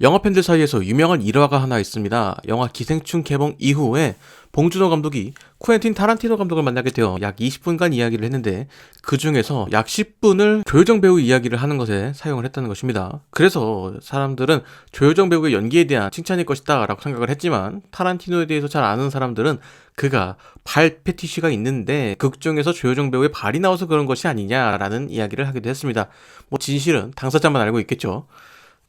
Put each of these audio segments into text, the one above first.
영화 팬들 사이에서 유명한 일화가 하나 있습니다. 영화 기생충 개봉 이후에 봉준호 감독이 쿠엔틴 타란티노 감독을 만나게 되어 약 20분간 이야기를 했는데 그 중에서 약 10분을 조효정 배우 이야기를 하는 것에 사용을 했다는 것입니다. 그래서 사람들은 조효정 배우의 연기에 대한 칭찬일 것이다 라고 생각을 했지만 타란티노에 대해서 잘 아는 사람들은 그가 발 패티시가 있는데 극 중에서 조효정 배우의 발이 나와서 그런 것이 아니냐라는 이야기를 하기도 했습니다. 뭐 진실은 당사자만 알고 있겠죠.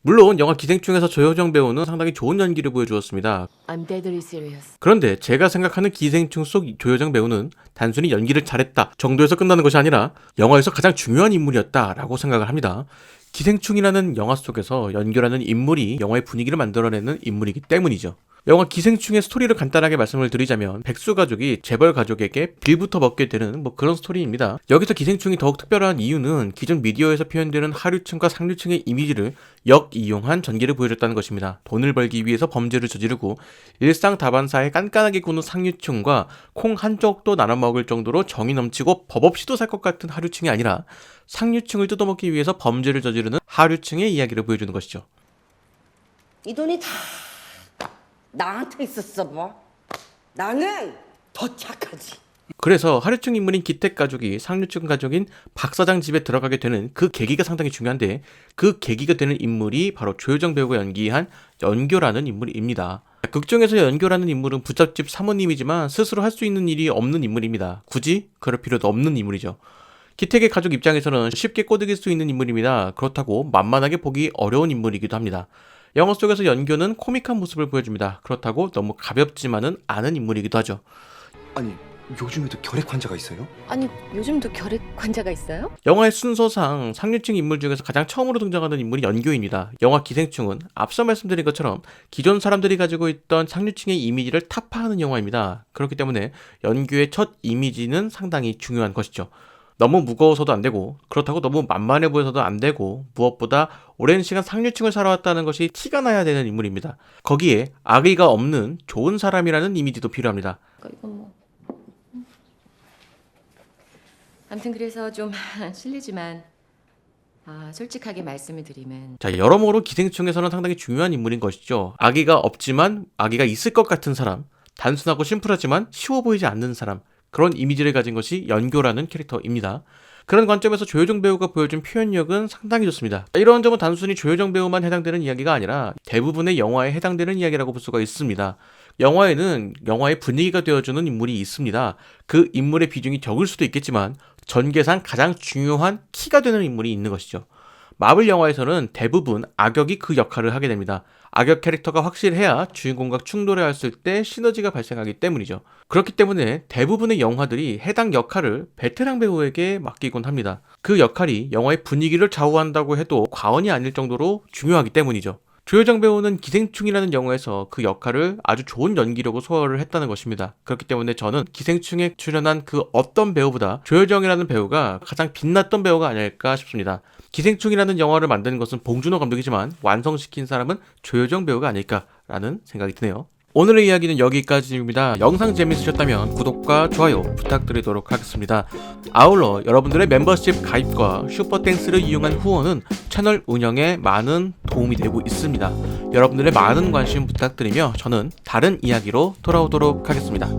물론 영화 기생충에서 조효정 배우는 상당히 좋은 연기를 보여주었습니다. I'm deadly serious. 그런데 제가 생각하는 기생충 속 조효정 배우는 단순히 연기를 잘했다 정도에서 끝나는 것이 아니라 영화에서 가장 중요한 인물이었다라고 생각을 합니다. 기생충이라는 영화 속에서 연결하는 인물이 영화의 분위기를 만들어내는 인물이기 때문이죠. 영화 기생충의 스토리를 간단하게 말씀을 드리자면 백수 가족이 재벌 가족에게 빌부터 먹게 되는 그런 스토리입니다. 여기서 기생충이 더욱 특별한 이유는 기존 미디어에서 표현되는 하류층과 상류층의 이미지를 역이용한 전개를 보여줬다는 것입니다. 돈을 벌기 위해서 범죄를 저지르고 일상 다반사에 깐깐하게 구는 상류층과 콩 한 쪽도 나눠 먹을 정도로 정이 넘치고 법 없이도 살 것 같은 하류층이 아니라 상류층을 뜯어먹기 위해서 범죄를 저지르는 하류층의 이야기를 보여주는 것이죠. 이 돈이 다 나한테 있었어 뭐. 나는 더 착하지. 그래서 하류층 인물인 기택 가족이 상류층 가족인 박 사장 집에 들어가게 되는 그 계기가 상당히 중요한데 그 계기가 되는 인물이 바로 조효정 배우가 연기한 연교라는 인물입니다. 극 중에서 연교라는 인물은 부잣집 사모님이지만 스스로 할 수 있는 일이 없는 인물입니다. 굳이 그럴 필요도 없는 인물이죠. 기택의 가족 입장에서는 쉽게 꼬드길 수 있는 인물입니다. 그렇다고 만만하게 보기 어려운 인물이기도 합니다. 영화 속에서 연교는 코믹한 모습을 보여줍니다. 그렇다고 너무 가볍지만은 않은 인물이기도 하죠. 아니 요즘에도 결핵 환자가 있어요? 아니, 요즘도 결핵 환자가 있어요? 영화의 순서상 상류층 인물 중에서 가장 처음으로 등장하는 인물이 연교입니다. 영화 기생충은 앞서 말씀드린 것처럼 기존 사람들이 가지고 있던 상류층의 이미지를 타파하는 영화입니다. 그렇기 때문에 연교의 첫 이미지는 상당히 중요한 것이죠. 너무 무거워서도 안 되고 그렇다고 너무 만만해 보여서도 안 되고 무엇보다 오랜 시간 상류층을 살아왔다는 것이 티가 나야 되는 인물입니다. 거기에 악의가 없는 좋은 사람이라는 이미지도 필요합니다. 이건 뭐. 아무튼 그래서 좀 실례지만 솔직하게 말씀을 드리면 자, 여러모로 기생충에서는 상당히 중요한 인물인 것이죠. 악의가 없지만 악의가 있을 것 같은 사람, 단순하고 심플하지만 쉬워 보이지 않는 사람, 그런 이미지를 가진 것이 연교라는 캐릭터입니다. 그런 관점에서 조효정 배우가 보여준 표현력은 상당히 좋습니다. 이런 점은 단순히 조효정 배우만 해당되는 이야기가 아니라 대부분의 영화에 해당되는 이야기라고 볼 수가 있습니다. 영화에는 영화의 분위기가 되어주는 인물이 있습니다. 그 인물의 비중이 적을 수도 있겠지만 전개상 가장 중요한 키가 되는 인물이 있는 것이죠. 마블 영화에서는 대부분 악역이 그 역할을 하게 됩니다. 악역 캐릭터가 확실해야 주인공과 충돌을 했을 때 시너지가 발생하기 때문이죠. 그렇기 때문에 대부분의 영화들이 해당 역할을 베테랑 배우에게 맡기곤 합니다. 그 역할이 영화의 분위기를 좌우한다고 해도 과언이 아닐 정도로 중요하기 때문이죠. 조효정 배우는 기생충이라는 영화에서 그 역할을 아주 좋은 연기력으로 소화를 했다는 것입니다. 그렇기 때문에 저는 기생충에 출연한 그 어떤 배우보다 조효정이라는 배우가 가장 빛났던 배우가 아닐까 싶습니다. 기생충이라는 영화를 만든 것은 봉준호 감독이지만 완성시킨 사람은 조효정 배우가 아닐까라는 생각이 드네요. 오늘의 이야기는 여기까지입니다. 영상 재밌으셨다면 구독과 좋아요 부탁드리도록 하겠습니다. 아울러 여러분들의 멤버십 가입과 슈퍼땡스를 이용한 후원은 채널 운영에 많은 도움이 되고 있습니다. 여러분들의 많은 관심 부탁드리며 저는 다른 이야기로 돌아오도록 하겠습니다.